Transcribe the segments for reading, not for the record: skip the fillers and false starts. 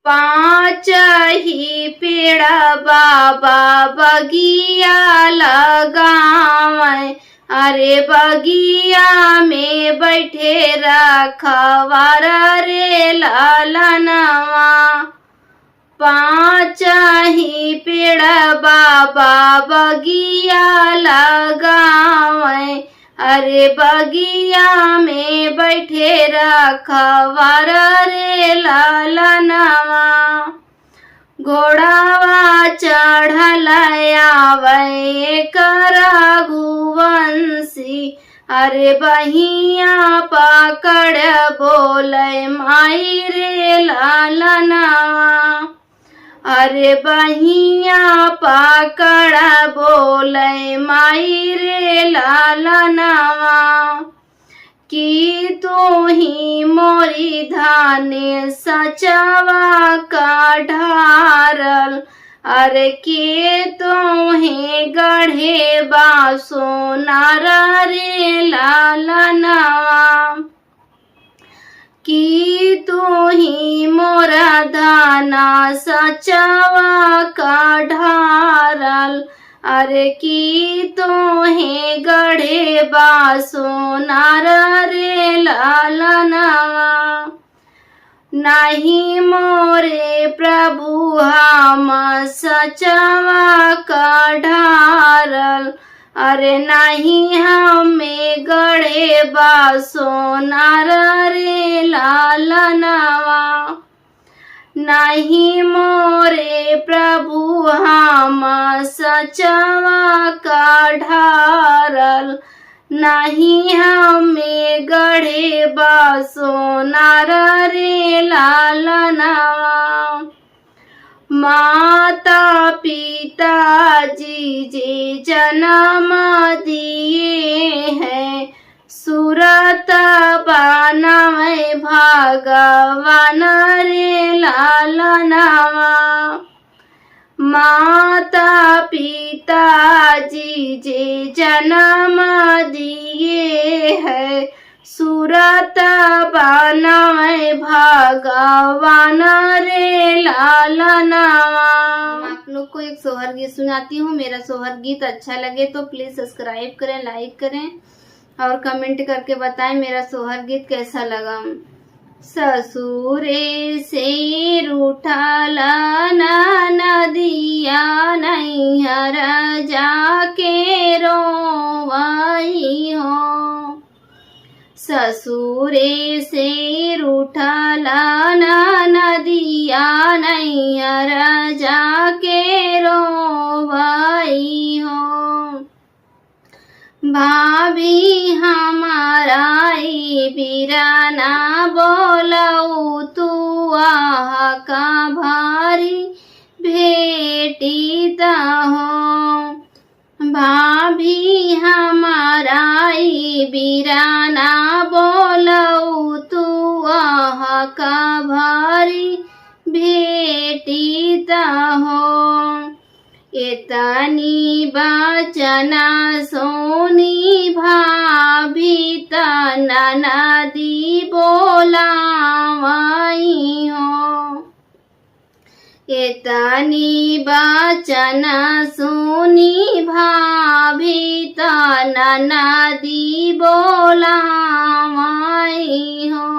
पाँच ही पेड़ बाबा बगिया लगावे, अरे बगिया में बैठे रखवार रे लालनवा। पाँच ही पेड़ बाबा बगिया लगावे, अरे बगिया में बैठे रखवार रे लालनवा। घोड़ावा चढ़ल आवे कर घुवंसी, अरे बहिया पकड़ बोले माई रे लालनवा। अरे बहिया पकड़ बोले माई रे लालनवा। कि तू ही मोरी धाने सचवा का ढारल, अरे के तू ही गढ़े बासो नारा रे लालनवा। कि तू ही मोरा धाना सचवा का ढारल, अरे की तो हे गढ़े बासो नारा रे लालनवा। नहीं मोरे प्रभु हम सचवा का ढारल, अरे नहीं हमें गढ़े बासो नारा रे लालनवा। नहीं मोरे प्रभु हम सचवा का ढारल, नहीं हमें गढ़े बासो नारा रे लालनवा। माता पिता जी जे जन्म दिए हैं, सूरत बनावे भगवान रे लालनवा। माता पिता जी जे जन्म दिए है, सूरत बनावे भगवान रे लालनवा। आप लोग को एक सोहर गीत सुनाती हूँ। मेरा सोहर गीत अच्छा लगे तो प्लीज सब्सक्राइब करें, लाइक करें और कमेंट करके बताएं मेरा सोहर गीत कैसा लगा। ससुरे से रूठल नदिया नैहर जाके रोवाई हो। ससुरे से रूठल नदिया नैहर जाके रोवाई हो। भाभी हमारा बिराना बोलऊ तू आह का भारी भेटी हो। भाभी हमारा बिराना बोलऊ तू आह का भारी भेटी हो। इतनी बचना सोनी भाभी नदी बोलावाई हो। इतनी बचना सोनी भाभी नदी बोलावाई हो।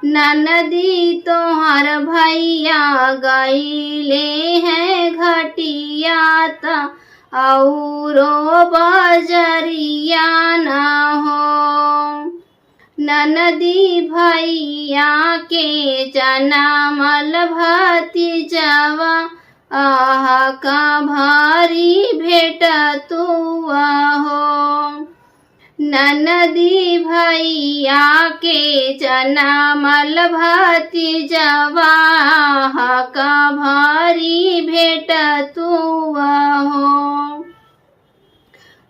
ननदी तोहर भैया गईले हैं घटिया ता औरो बजरिया न हो। ननदी भैया के जनमल भतीजवा आह का भारी भेट तू हो। ननदी भैया के जनमल भतीजवा का भारी भेट तू हो।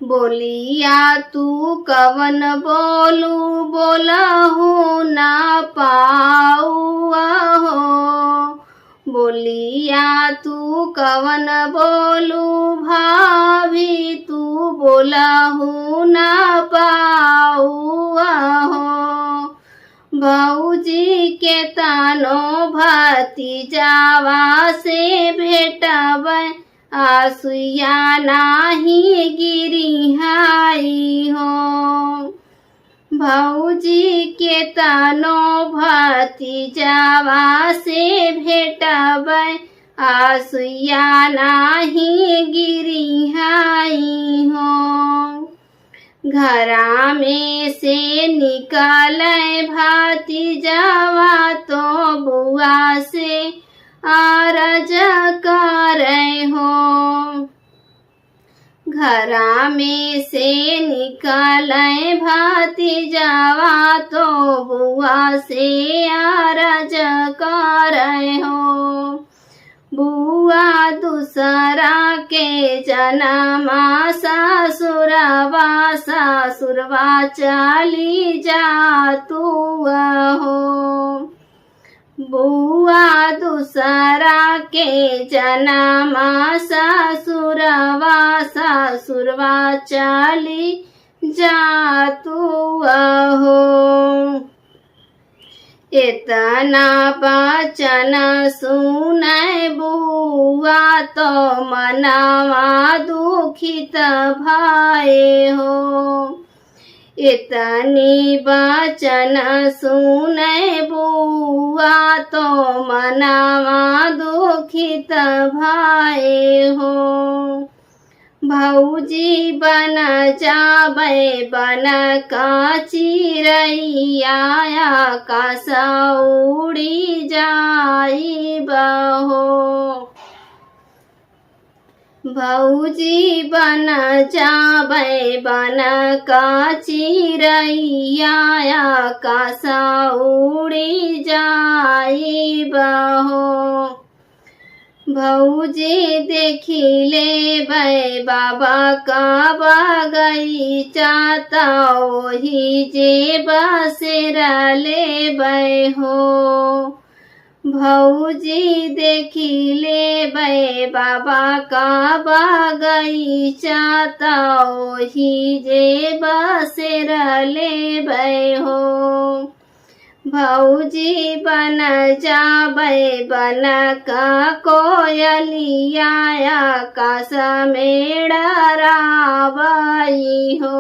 बोलिया तू कवन बोलू बोलहू ना पाऊ हो। बोलिया तू कवन बोलू भाभी तू बोलहू ना पाऊ हो। भौजी के तनो भतीजावा से भेटबै आसुया नाही गिरी हाई हो। भौजी के तनो भतीजावा से भेटबै आसुया नाही गिरी हाई हो। घरा में से निकाले भतीजावा तो बुआ से आरज करे हो। घरा में से निकाले भतीजावा तो बुआ से आरज करे हो। बुआ दूसरा के जनमा ससुरवा ससुरवा चली जातु हो। बुआ दूसरा के जनमा ससुरवा ससुरवा चली जातु हो। इतना बचन सुनै बुआ तो मनवा दुखित भये हो। इतनी बचन सुनै बुआ तो मनवा दुखित भये हो। भौजी बन जाबै बन का चिरैया आकाश उड़ी जाइबा हो। भौजी बन जाबै बन का चिरैया आकाश उड़ी जाइबा हो। भौजी देखी लेबै बाबा का बगीचा तो ओही जे बसेरा लेबै हो। भौजी देखी लेबै बाबा का बगीचा तो ओही जे बसेरा लेबै हो। भौजी बन जाबै बन का कोयलिया आकाश में डरावई हो।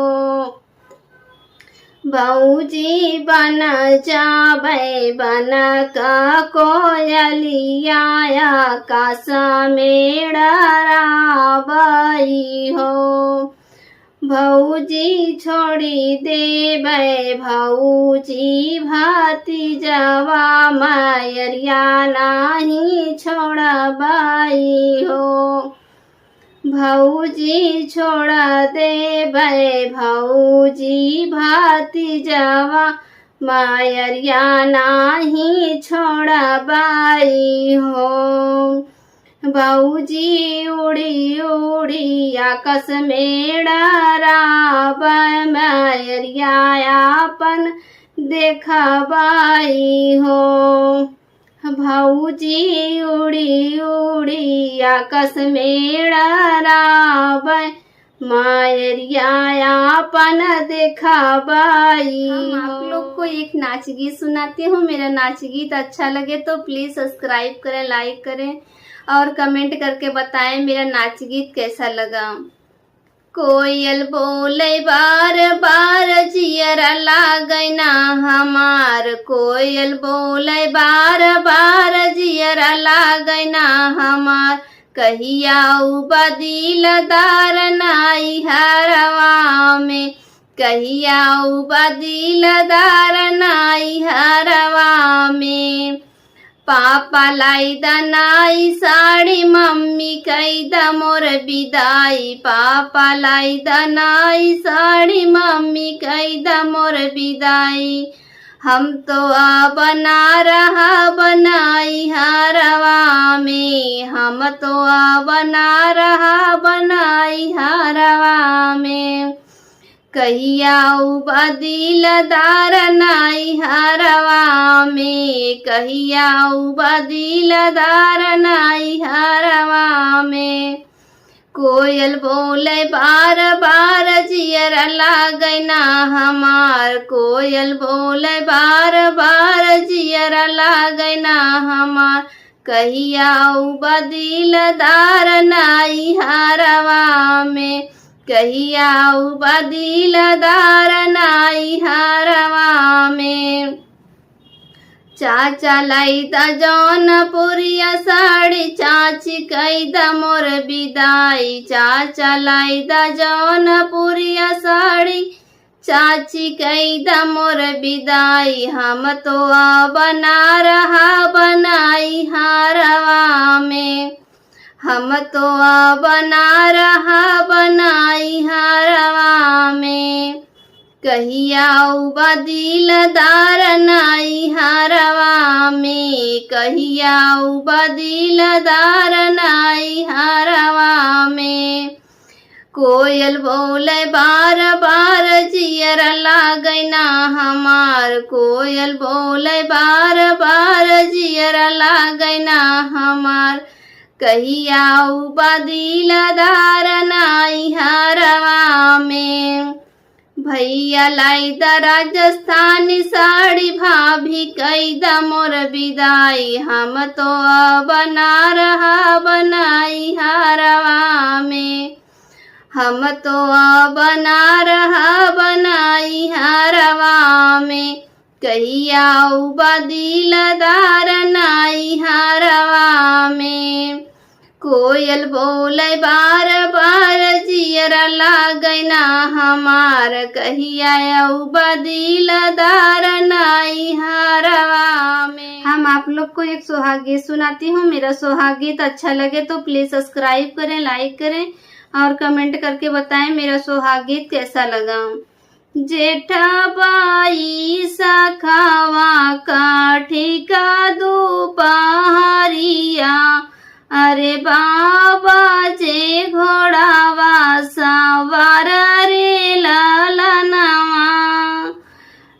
भौजी बन जाबै बन का कोयलिया आकाश में डरावई हो। भौजी छोड़ी देबै भौजी भतीजावा मायरिया नाही छोड़बै हो। भौजी छोड़ देबै भौजी भतीजावा मायरिया नाही छोड़बै हो। भौजी उड़ी उड़ी आकाश में डराबै मायरिया आपन देखबै हो। भौजी उड़ी उड़ी आकाश में डराबै मायरिया आपन देखबै हो। आप लोग को एक नाच गीत सुनाती हूँ। मेरा नाच गीत अच्छा लगे तो प्लीज सब्सक्राइब करें, लाइक करें और कमेंट करके बताएं मेरा नाच गीत कैसा लगा। कोयल बोले बार बार जियरा लागै ना हमार। कोयल बोले बार बार जियरा लागै ना हमार। कहिया बदिलदार नाई हरवा में। कहिया बदिलदार नाई हरवा में। पापा लाई दनाई साड़ी मम्मी कई द मोर विदाई। पापा लाई दनाई साड़ी मम्मी कई द मोर विदाई। हम तो बना रहा बनाई हरवा में। हम तो बना रहा बनाई हरवा में। कहिया बदिलदार नाई हरवा में। कहिया बदिलदार नाई हरवा में। कोयल बोले बार बार जियर लागै ना हमार, कोयल बोले बार बार जियर लागै ना हमार, कहिया उबा दिलदार नाई हारवा में, कहिया उबा दिलदार नाई हारवा में। चाचा लाइदा जौनपुरिया साड़ी, चाची कैदा मोर विदाई, चाचा लाइदा जौनपुरिया साड़ी, चाची कैदा मोर विदाई, हम तो बना रहा बनाई हारवा में, हम तो बना रहा बनाई हारवा में, कहिया उबा दिलदार नाई हारवा में, कहिया उबा दिलदार नाई हारवा में। कोयल बोले बार बार जियर लागै ना हमार, कोयल बोले बार बार जियर लागै ना हमार, कहिया उबा दिलदार नाई हारवा में। भैया लाइदा राजस्थानी साड़ी, भाभी कैदा मोर विदाई, हम तो बना रहा बनाई हारवा में, हम तो बना रहा बनाई हारवा में, कहिया उबा दिलदार नाई हारवा में। कोयल बोले बार बार जियर लागै ना हमार, कहिया उबा दिलदार नाई हारवा में। हम आप लोग को एक सोहाग गीत सुनाती हूँ। मेरा सोहाग गीत अच्छा लगे तो प्लीज सब्सक्राइब करें, लाइक करें और कमेंट करके बताएं मेरा सोहाग गीत कैसा लगा। जेठाबाई सखावा काठी का दोपहरिया, अरे बाबा जे घोड़ावा सवार रे लालनवा,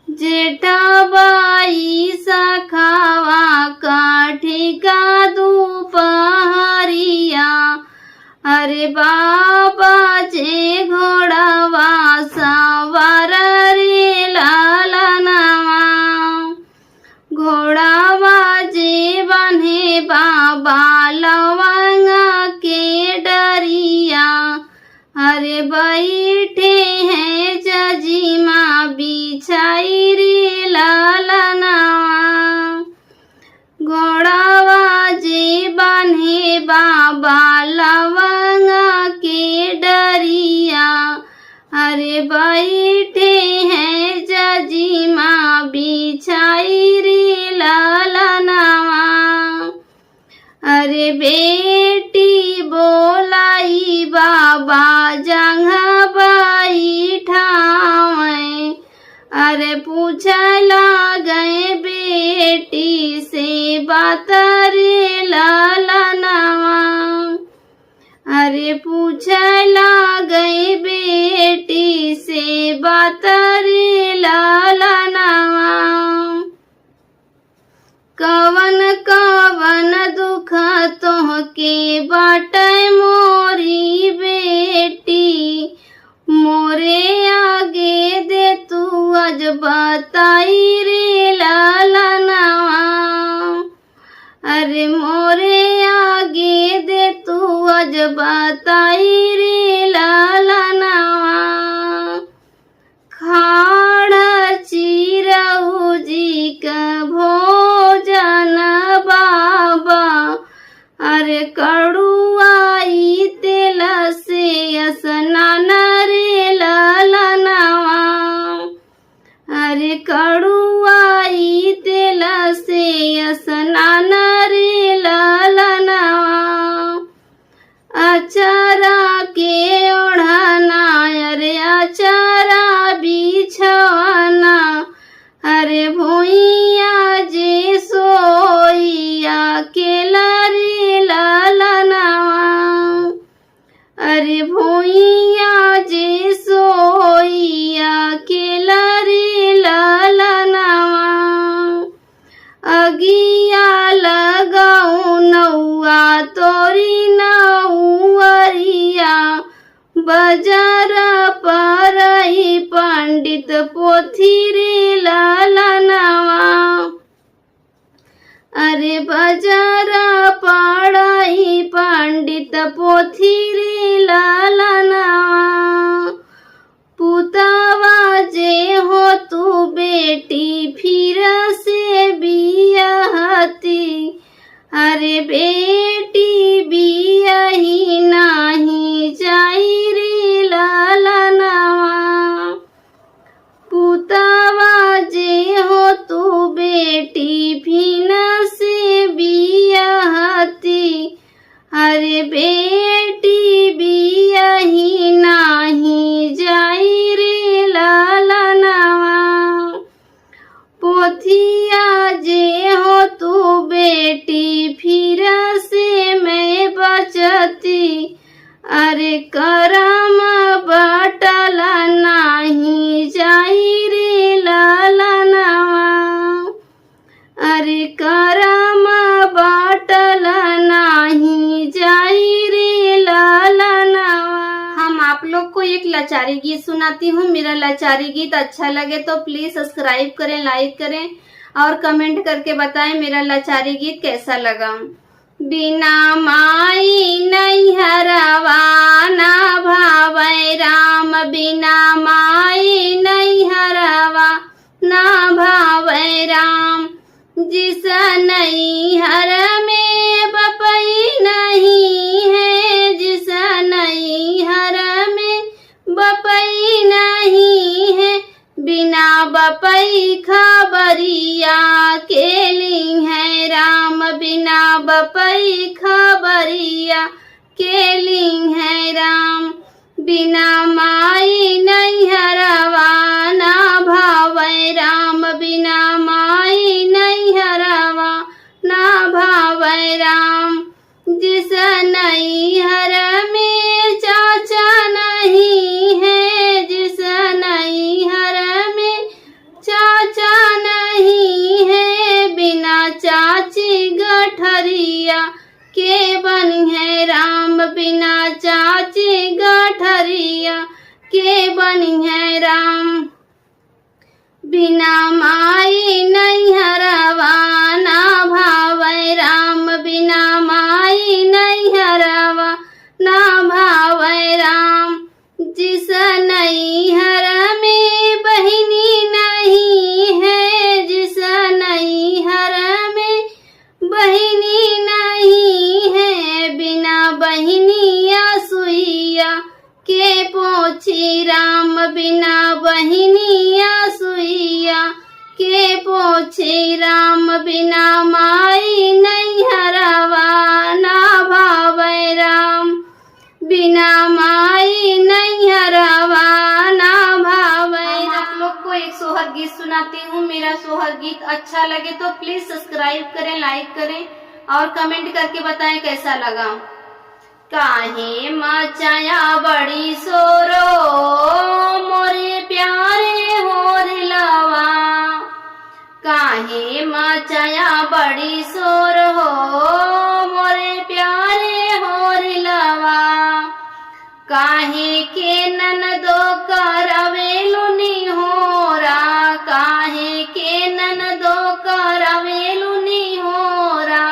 जेठाबाई सखावा काठी का दोपहरिया, अरे बाबा जे घोड़ावा सवार रे लालनवा, घोड़ावा जे बन्हे बाबा लवंगा के डरिया, अरे बैठे हैं जजीमा बिछाई रे लालनवा, घोड़ावा जे बन्हे बाबा लवंगा के डरिया, अरे बैठे हैं जजीमा बिछाई रे लालनवा, अरे बेटी बोलाई बाबा जंघा बैठावे, अरे पूछला गए बेटी से बात रे लालनवा, अरे पूछला गए बेटी से बात रे लालनवा, कवन कवन दुख तोहके बाटे मोरी बेटी, मोरे आगे दे तू आज बताई रे लालनवा, अरे मोरे आगे दे तू आज बताई रे लालनवा, खाड़ा चिरऊ जी का भोजन बाबा, अरे कड़ुआई तेल से स्नान रे लालनवा, अरे कड़ुआई तेल से स्नान रे लालनवा, अचारा के ओढ़ना अरे अचारा बिछवाना, अरे भुइया जे सोइया केला रे लालनवा, अरे भुइया जे सोइया केला रे लालनवा, अगिया लगाऊ नौआ तोरी नौअरिया, बजारा परई पंडित पोथी रे लालनवा। अरे बजारा पढ़ई पंडित पोथी रे लालनवा। पुतावा जे हो तू बेटी फिर से बियाहती। अरे बेटी बियाही नाही जाई रे लालनवा। पुतावा जे हो तू बेटी फिर से बियाहती। अरे बेटी बियाही नाही जाई रे लालनवा। पोथिया जे हो तू बेटी फिर से मैं बचती। अरे करम बटल नाही जाई रे लालनवा। अरे करम बटल नाही जाई रे लालनवा। हम आप लोग को एक लाचारी गीत सुनाती हूँ। मेरा लाचारी गीत अच्छा लगे तो प्लीज सब्सक्राइब करें, लाइक करें और कमेंट करके बताएं मेरा लाचारी गीत कैसा लगा। बिना माई नैहरवा ना भावै राम। बिना माई नैहरवा ना भावै राम। जिस नैहर में बपई नहीं है। जिस नैहर में बपई नहीं है। बिना बपई खबरिया केली है राम। बिना बपई खबरिया केली है राम। बिना माई नैहरवा ना भावै राम। बिना माई नैहरवा ना भावै राम। जिस नैहर में चाचा नहीं है। जिस नैहर में चाचा नहीं है। बिना चाची गठरिया के बनी है राम। बिना चाची गठरिया के बनी है राम। बिना माई नैहरवा ना भावै राम। बिना माई नैहरवा ना भावै राम। जिस नैहर में बहिनी नहीं है। जिस नैहर में बहिनी नहीं है। बिना बहिनिया सुइया के पोछी राम। बिना बहिनिया सुइया के पोछी राम। बिना माई नैहरवा ना भावै राम। बिना माई नैहरवा ना भावै। आप लोग को एक सोहर गीत सुनाती हूँ। मेरा सोहर गीत अच्छा लगे तो प्लीज सब्सक्राइब करें, लाइक करें और कमेंट करके बताएं कैसा लगा। काहे मचाया बड़ी सोरो मोरे प्यारे होरिलवा। काहे मचाया बड़ी सोर हो मोरे प्यारे होरिलवा। काहे के ननदो करवेलु निहोरा। काहे के ननदो करवेलु निहोरा।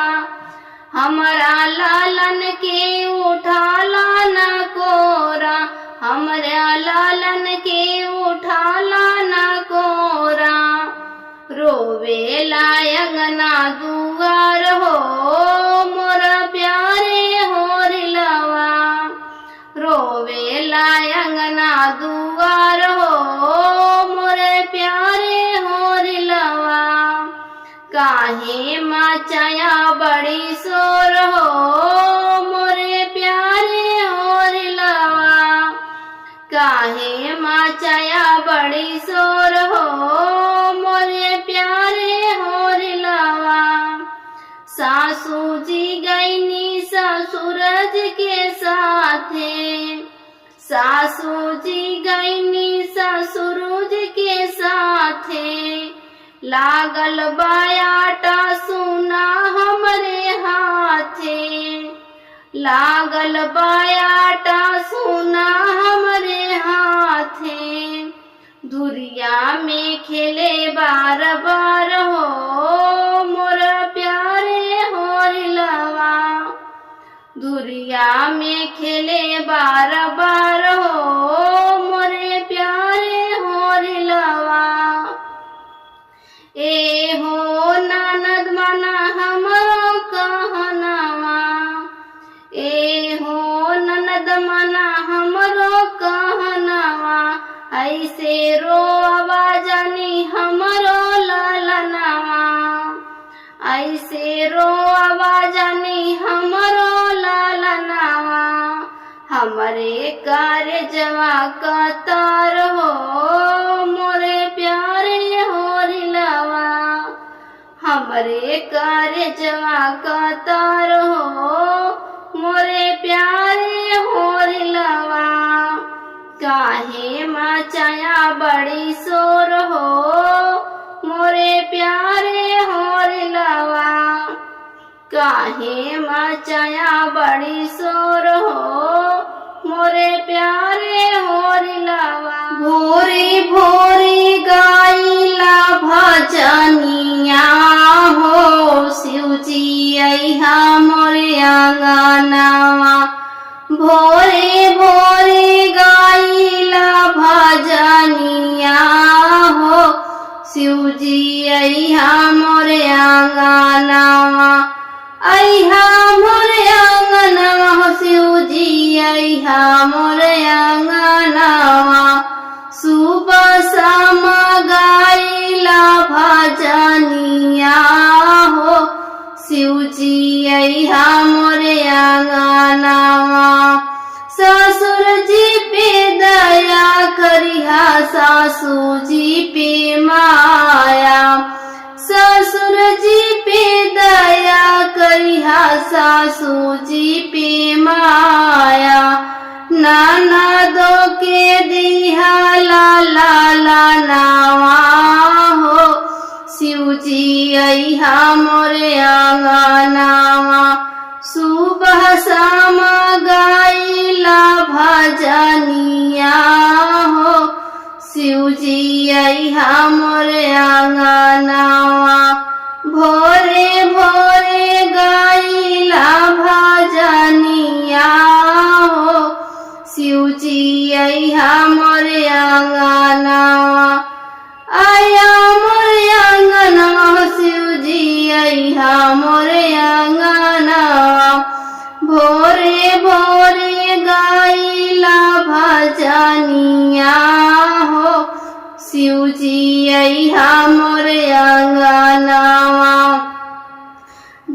हमरा लालन के उठाला न कोरा। हमरा लालन के उठाला न कोरा। रोवेला अंगना दुआर हो मोरा प्यारे होरिलवा। रोवेला अंगना दुआर हो मोरे प्यारे होरिलवा। काहे मचाया बड़ी सोर हो मोरे प्यारे होरिलवा। काहे मचाया बड़ी सोर हो मोरे प्यारे होरिलवा। सासू जी गईनी ससुरज के साथे। सासू जी गईनी ससुरज के साथे। लागल बायाटा सुना हमरे हाथे। लागल बायाटा सुना हमरे हाथे, धुरिया में खेले बार बार हो मोर प्यारे होरिलवा, धुरिया में खेले बार बार हो मोरे प्यारे होरिलवा। ए हो ननद मना हमरो कहनवा, ए हो ननद मना हमरो कहनवा, ऐसे रोवा जानी हमरो ललनवा, ऐसे रोवा जानी हमरो ललनवा, हमरे कारजवा कतर हो मोरे प्यारे होरिलवा, हमरे कारजवा कतर हो मोरे प्यारे होरिलवा। काहे मचाया बड़ी शोर हो मोरे प्यारे होरिलवा, काहे मचाया बड़ी शोर हो मोरे प्यारे होरिलवा। भोरे भोरे गाइला भजनिया हो शिवजी अइहा मोरे आंगनवा, भोरे भोरे गाइला भजनिया हो शिवजी अइहा मोरे आंगनवा, अइहा मोरे आंगनवा हो शिवजी अइहा मोरे आंगनवा, सुबह शाम गाइला भजनिया हो शिवजी अइहा मोरे आंगनवा, ससुर जी पे दया करिहा सासू जी पे माया, ससुर जी पे दया करिहा सासू जी पे माया, ननदो के दिहा लाला नावा हो शिवजी अइहा मोरे आंगनवा, सुबह शाम गाइला भजनिया हो शिवजी अइहा मोरे आंगनवा, भोरे भोरे गाइला भजनिया हो शिवजी अइहा मोरे आंगनवा, आया मोरे आंगनवा हो शिवजी अइहा मोरे आंगनवा, भोरे भोरे गाइला भजनिया हो शिवजी अइहा मोरे आंगनवा,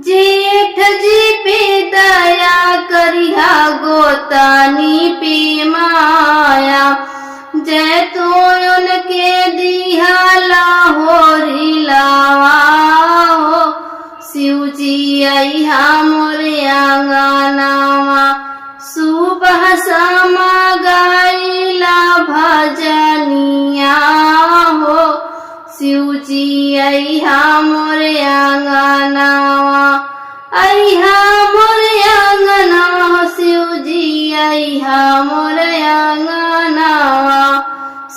जेठ जी पे दया करिहा गोतनी पे माया, जैतून के दिहा लाहोरिलवा हो शिवजी अइहा मोरे आंगनवा, सुबह शाम गाइला भजनिया हो शिवजी अइहा मोरे आंगनवा, अइहा मोरे आंगनवा हो शिवजी अइहा मोरे आंगनवा,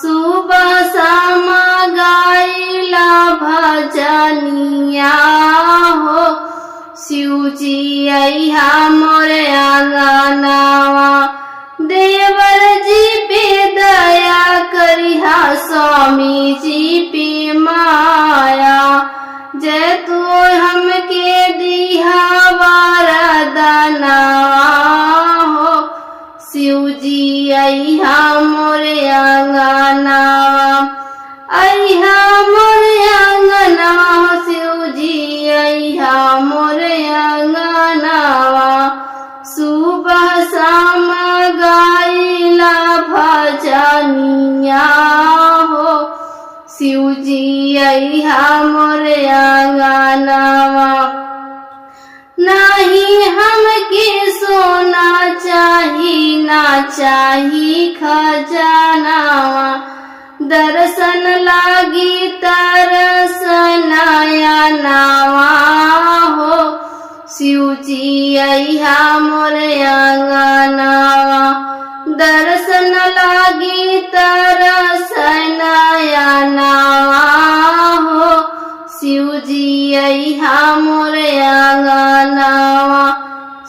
सुबह शाम गाइला भजनिया हो शिवजी अइहा मोरे आंगनवा, देवर जी पे दया करिहा स्वामी जी पे माया, जैतून हमके दिहा वरदानवा हो शिवजी अइहा मोरे आंगनवा, अइहा मोरे आंगनवा हो शिवजी अइहा मोरे आंगनवा, सुबह शाम गाइला भजनिया हो शिवजी अइहा मोरे आंगनवा, नहीं हमके सोना चाही ना चाही खजानावा, दर्शन लागी तरस नया नावा हो शिव जी अइहा मोर आंगनवा दर्शन लागी तरस नयनवा हो शिव जी अइहा मोर आंगनवा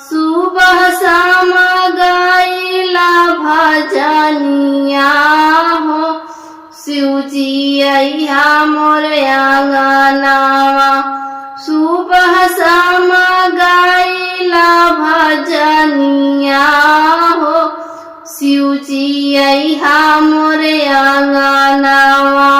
सुबह शाम गाइला भजनिया हो शिव जी अइहा मोर आंगनवा सुबह शाम गाइला भजनिया हो शिव जी अइहा मोर आंगनवा।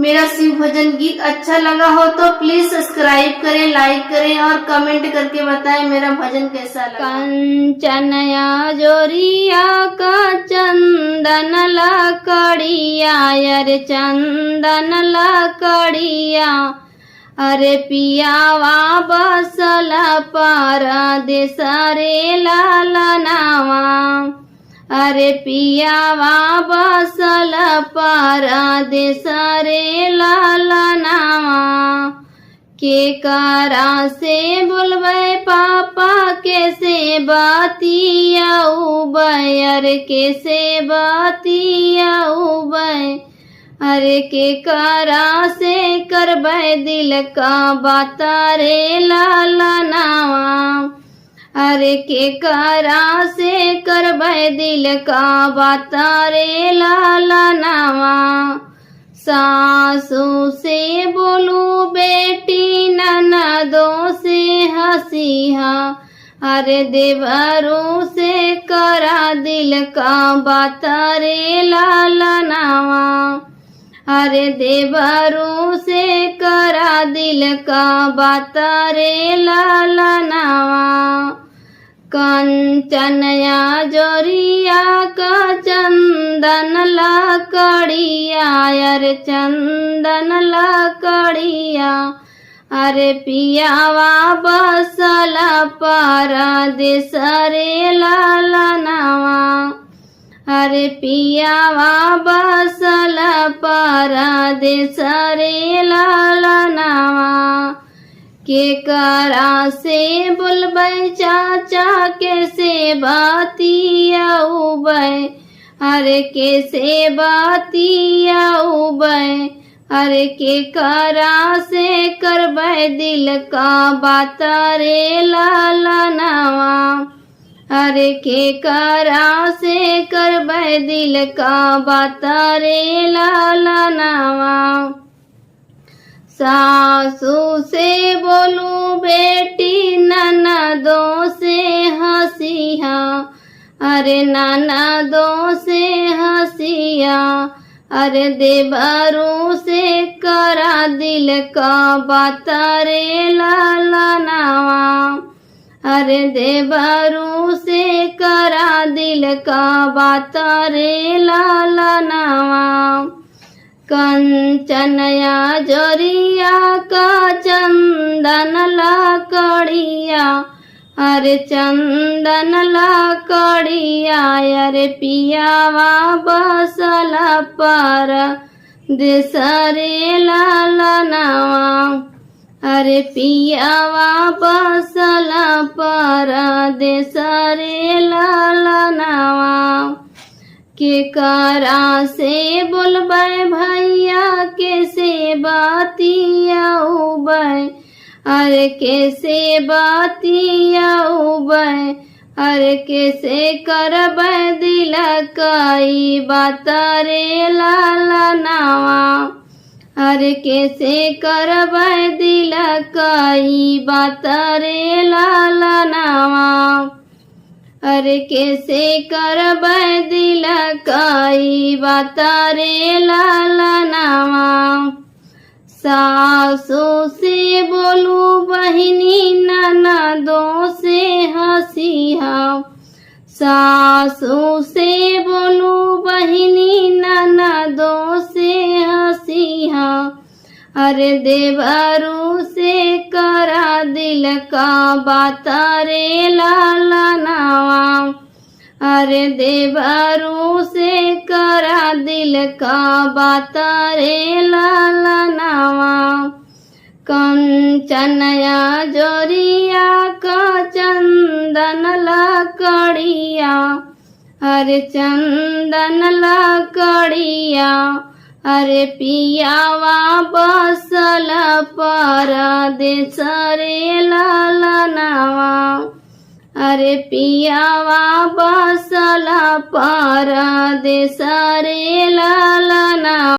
मेरा शिव भजन गीत अच्छा लगा हो तो प्लीज सब्सक्राइब करें, लाइक करें और कमेंट करके बताएं मेरा भजन कैसा लगा। कंचनया जोरिया का चंदन लकड़िया अरे चंदन लकड़िया अरे पियावा बसल परदेस रे लालनावा अरे पियावा बसल परदेस रे लालनावा के करा से बोलबे पापा कैसे बतिया उबे अरे कैसे बतिया उबे अरे के करा से करबे दिल का बात रे लालनावा अरे के करा से करबे दिल का बात रे लालनावा सासू से बोलू बेटी ननदों से हंसिहा अरे देवरों से करा दिल का बात रे लालनावा अरे देवरों से करा दिल का बात रे लालनावा कंचनया जोरिया का चंदन लकड़िया अरे चंदन लकड़िया अरे पियावा बसल परदेस रे लालनावा अरे पियावा बसल परदेस रे लालनावा के करा से बोलबे चाचा कैसे बतिया उबे अरे कैसे बतिया उबे अरे के करा से करबे दिल का बात रे लालनावा अरे के करा से करबे दिल का बात रे लालनावा सासू से बोलू बेटी ननदों से हंसिया अरे ननदों से हंसिया अरे देवरों से करा दिल का बात रे लालनावा अरे देवरों से करा दिल का बात रे लालनावा कंचनया जोरिया का चंदन लकड़िया अरे चंदन लकड़िया अरे पियावा बसल परदेस रे लालनावा अरे पियावा बसल परदेस रे लालनावा के करा से बोलबे भैया कैसे बतिया उबे अरे कैसे बतिया उबे अरे कैसे करबे दिल कई बात रे लालनावा अरे कैसे करबे दिल कई बात रे लालनावा अरे कैसे करबे दिल कई बात रे लालनावा सासू से बोलू बहिनी ननदों से हंसिहा सासू से बोलू बहिनी ननदों से हंसिहा अरे देवरू से करा दिल का बात रे लालनावा अरे देवरू से करा दिल का बात रे लालनावा कंचनया जोरिया का चंदन लकड़िया, अरे चंदन लकड़िया, अरे पियावा बसल परदेस रे ललनावा, अरे पियावा बसल परदेस रे ललनावा।